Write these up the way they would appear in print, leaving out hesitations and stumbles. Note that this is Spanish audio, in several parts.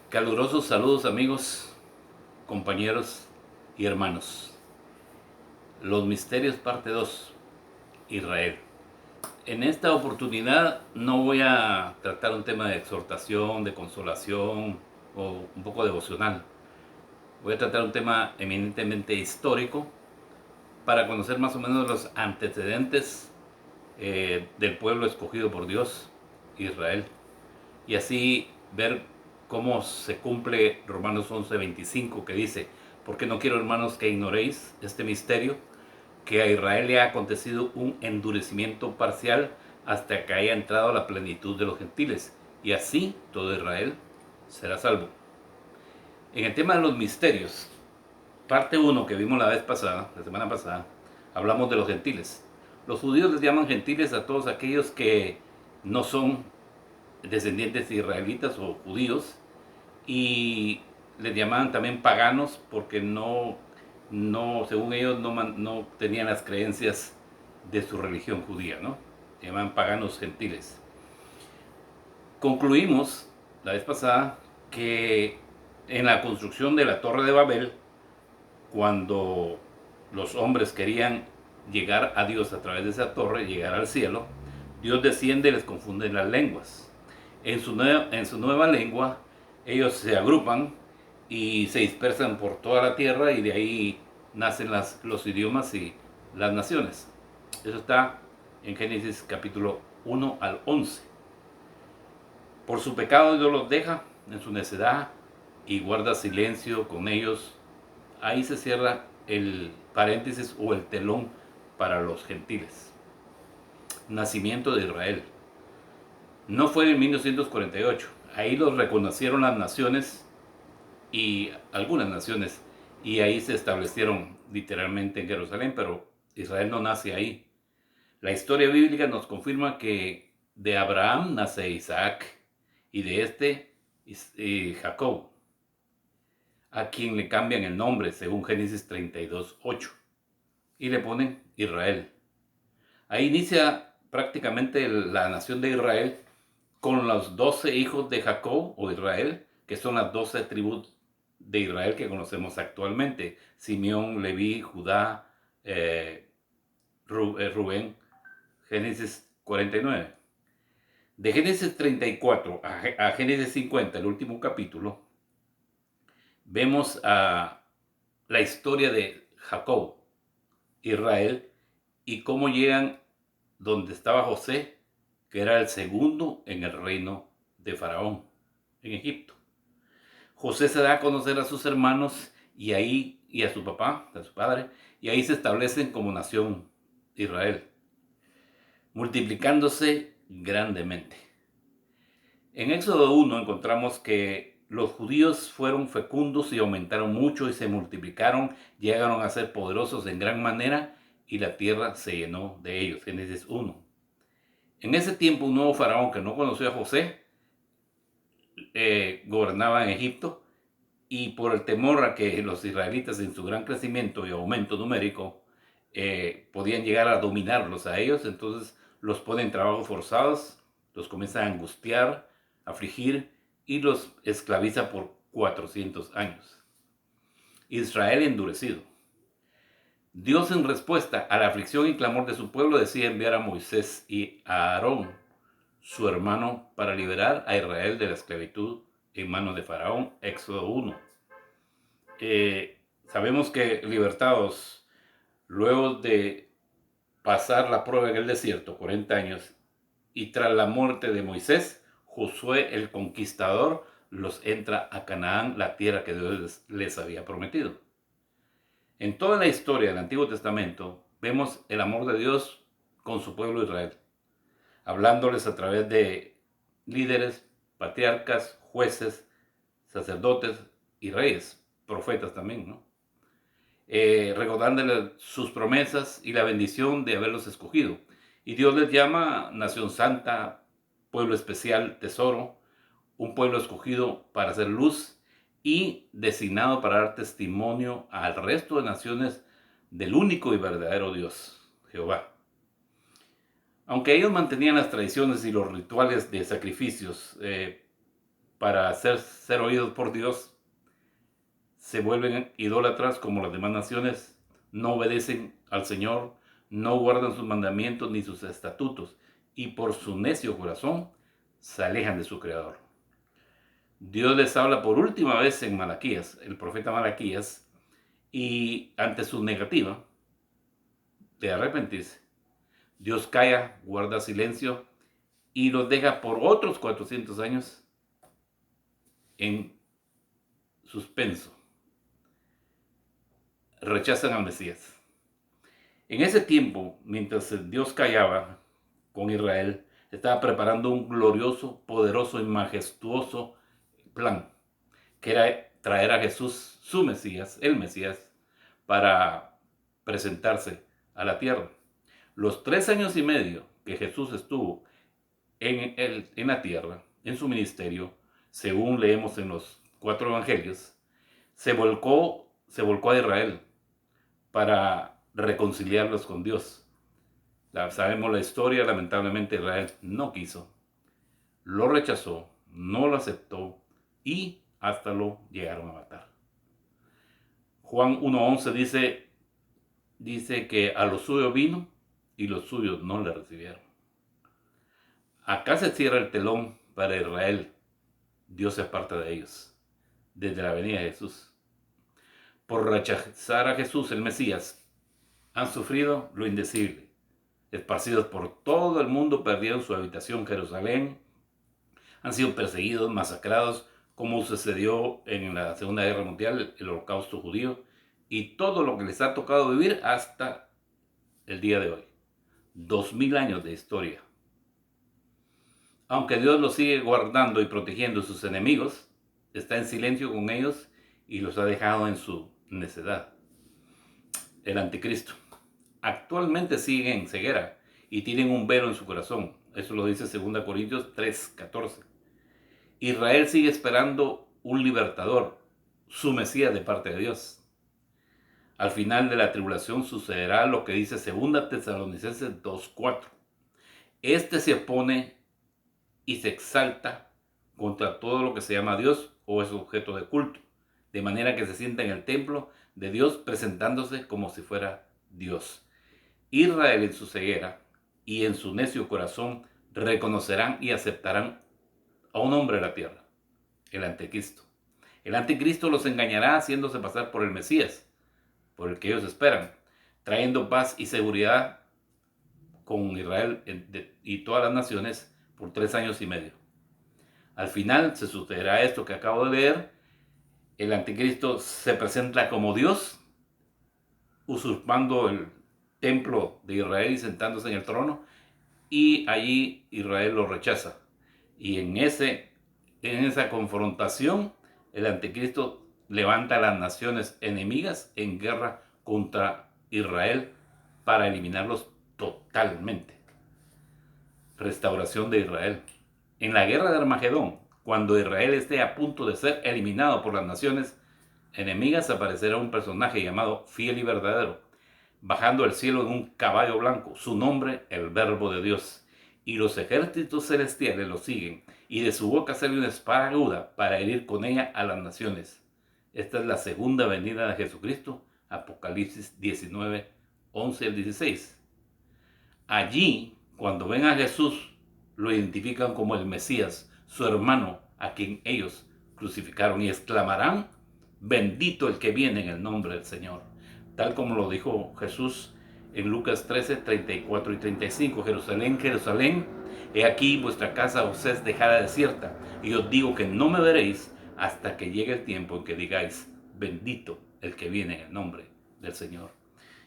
Calurosos saludos amigos, compañeros y hermanos. Los misterios parte 2, Israel. En esta oportunidad no voy a tratar un tema de exhortación, de consolación o un poco devocional. Voy a tratar un tema eminentemente histórico para conocer más o menos los antecedentes del pueblo escogido por Dios, Israel, y así ver cómo se cumple Romanos 11:25, que dice: porque no quiero, hermanos, que ignoréis este misterio, que a Israel le ha acontecido un endurecimiento parcial hasta que haya entrado a la plenitud de los gentiles, y así todo Israel será salvo. En el tema de los misterios, parte uno que vimos la vez pasada, la semana pasada, hablamos de los gentiles. Los judíos les llaman gentiles a todos aquellos que no son descendientes de israelitas o judíos, y les llamaban también paganos porque según ellos, no tenían las creencias de su religión judía, ¿no? Se llamaban paganos gentiles. Concluimos la vez pasada que en la construcción de la Torre de Babel, cuando los hombres querían llegar a Dios a través de esa torre, llegar al cielo, Dios desciende y les confunde las lenguas. En su nueva lengua, ellos se agrupan y se dispersan por toda la tierra, y de ahí nacen los idiomas y las naciones. Eso está en Génesis capítulo 1 al 11. Por su pecado Dios los deja en su necedad y guarda silencio con ellos. Ahí se cierra el paréntesis o el telón para los gentiles. Nacimiento de Israel. No fue en 1948. Ahí los reconocieron las naciones, y algunas naciones, y ahí se establecieron literalmente en Jerusalén, pero Israel no nace ahí. La historia bíblica nos confirma que de Abraham nace Isaac, y de Jacob, a quien le cambian el nombre según Génesis 32:8, y le ponen Israel. Ahí inicia prácticamente la nación de Israel, con los 12 hijos de Jacob o Israel, que son las 12 tribus de Israel que conocemos actualmente: Simeón, Leví, Judá, Rubén. Génesis 49. De Génesis 34 a Génesis 50, el último capítulo, vemos la historia de Jacob, Israel, y cómo llegan donde estaba José, que era el segundo en el reino de Faraón, en Egipto. José se da a conocer a sus hermanos y a su papá, a su padre, y ahí se establecen como nación Israel, multiplicándose grandemente. En Éxodo 1 encontramos que los judíos fueron fecundos y aumentaron mucho y se multiplicaron, llegaron a ser poderosos en gran manera, y la tierra se llenó de ellos. Génesis 1. En ese tiempo, un nuevo faraón que no conoció a José gobernaba en Egipto, y por el temor a que los israelitas, en su gran crecimiento y aumento numérico, podían llegar a dominarlos a ellos, entonces los ponen en trabajos forzados, los comienza a angustiar, a afligir, y los esclaviza por 400 años. Israel endurecido. Dios, en respuesta a la aflicción y clamor de su pueblo, decide enviar a Moisés y a Aarón, su hermano, para liberar a Israel de la esclavitud en manos de Faraón. Éxodo 1. Sabemos que libertados luego de pasar la prueba en el desierto, 40 años, y tras la muerte de Moisés, Josué el conquistador los entra a Canaán, la tierra que Dios les había prometido. En toda la historia del Antiguo Testamento vemos el amor de Dios con su pueblo Israel, hablándoles a través de líderes, patriarcas, jueces, sacerdotes y reyes, profetas también, ¿no? Recordándoles sus promesas y la bendición de haberlos escogido. Y Dios les llama nación santa, pueblo especial, tesoro, un pueblo escogido para hacer luz y designado para dar testimonio al resto de naciones del único y verdadero Dios, Jehová. Aunque ellos mantenían las tradiciones y los rituales de sacrificios, para ser oídos por Dios, se vuelven idólatras como las demás naciones, no obedecen al Señor, no guardan sus mandamientos ni sus estatutos, y por su necio corazón se alejan de su Creador. Dios les habla por última vez en Malaquías, el profeta Malaquías, y ante su negativa de arrepentirse, Dios calla, guarda silencio y los deja por otros 400 años en suspenso. Rechazan al Mesías. En ese tiempo, mientras Dios callaba con Israel, estaba preparando un glorioso, poderoso y majestuoso plan, que era traer a Jesús, su Mesías, el Mesías, para presentarse a la tierra. Los 3 años y medio que Jesús estuvo en la tierra, en su ministerio, según leemos en los 4 evangelios, se volcó a Israel para reconciliarlos con Dios. Sabemos la historia, lamentablemente Israel no quiso, lo rechazó, no lo aceptó y hasta lo llegaron a matar. Juan 1:11 dice que a los suyos vino y los suyos no le recibieron. Acá se cierra el telón para Israel. Dios se aparta de ellos desde la venida de Jesús. Por rechazar a Jesús, el Mesías, han sufrido lo indecible. Esparcidos por todo el mundo, perdieron su habitación Jerusalén, han sido perseguidos, masacrados, como sucedió en la Segunda Guerra Mundial, el Holocausto judío, y todo lo que les ha tocado vivir hasta el día de hoy. 2000 años de historia. Aunque Dios los sigue guardando y protegiendo de sus enemigos, está en silencio con ellos y los ha dejado en su necedad. El anticristo. Actualmente siguen en ceguera y tienen un velo en su corazón. Eso lo dice 2 Corintios 3:14. Israel sigue esperando un libertador, su Mesías de parte de Dios. Al final de la tribulación sucederá lo que dice 2 Tesalonicenses 2:4. Este se opone y se exalta contra todo lo que se llama Dios o es objeto de culto, de manera que se sienta en el templo de Dios presentándose como si fuera Dios. Israel en su ceguera y en su necio corazón reconocerán y aceptarán a un hombre de la tierra, el anticristo. El anticristo los engañará haciéndose pasar por el Mesías, por el que ellos esperan, trayendo paz y seguridad con Israel y todas las naciones por 3 años y medio. Al final se sucederá esto que acabo de leer. El anticristo se presenta como Dios, usurpando el templo de Israel y sentándose en el trono, y allí Israel lo rechaza. Y en esa confrontación, el anticristo levanta a las naciones enemigas en guerra contra Israel para eliminarlos totalmente. Restauración de Israel. En la guerra de Armagedón, cuando Israel esté a punto de ser eliminado por las naciones enemigas, aparecerá un personaje llamado Fiel y Verdadero, bajando del cielo en un caballo blanco, su nombre el Verbo de Dios. Y los ejércitos celestiales lo siguen, y de su boca sale una espada aguda para herir con ella a las naciones. Esta es la segunda venida de Jesucristo, Apocalipsis 19, 11 al 16. Allí, cuando ven a Jesús, lo identifican como el Mesías, su hermano, a quien ellos crucificaron, y exclamarán: bendito el que viene en el nombre del Señor. Tal como lo dijo Jesús en Lucas 13, 34 y 35. Jerusalén, Jerusalén, he aquí vuestra casa os es dejada desierta, y os digo que no me veréis hasta que llegue el tiempo en que digáis: bendito el que viene en el nombre del Señor.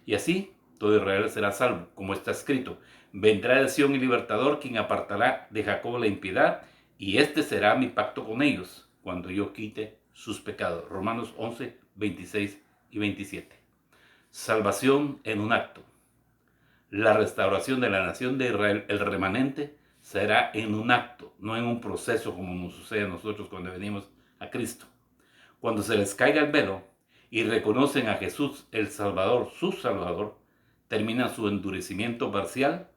Y así todo Israel será salvo, como está escrito: vendrá de Sión el libertador, quien apartará de Jacob la impiedad, y este será mi pacto con ellos, cuando yo quite sus pecados. Romanos 11, 26 y 27. Salvación en un acto. La restauración de la nación de Israel, el remanente, será en un acto, no en un proceso como nos sucede a nosotros cuando venimos a Cristo. Cuando se les caiga el velo y reconocen a Jesús el Salvador, su Salvador, termina su endurecimiento parcial,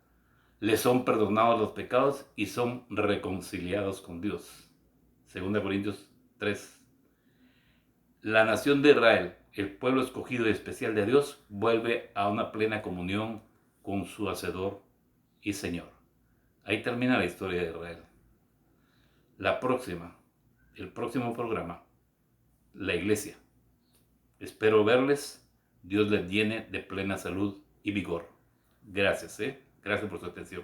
les son perdonados los pecados y son reconciliados con Dios. 2 Corintios 3. La nación de Israel, el pueblo escogido y especial de Dios, vuelve a una plena comunión con su Hacedor y Señor. Ahí termina la historia de Israel. El próximo programa, la iglesia. Espero verles. Dios les llene de plena salud y vigor. Gracias, Gracias por su atención.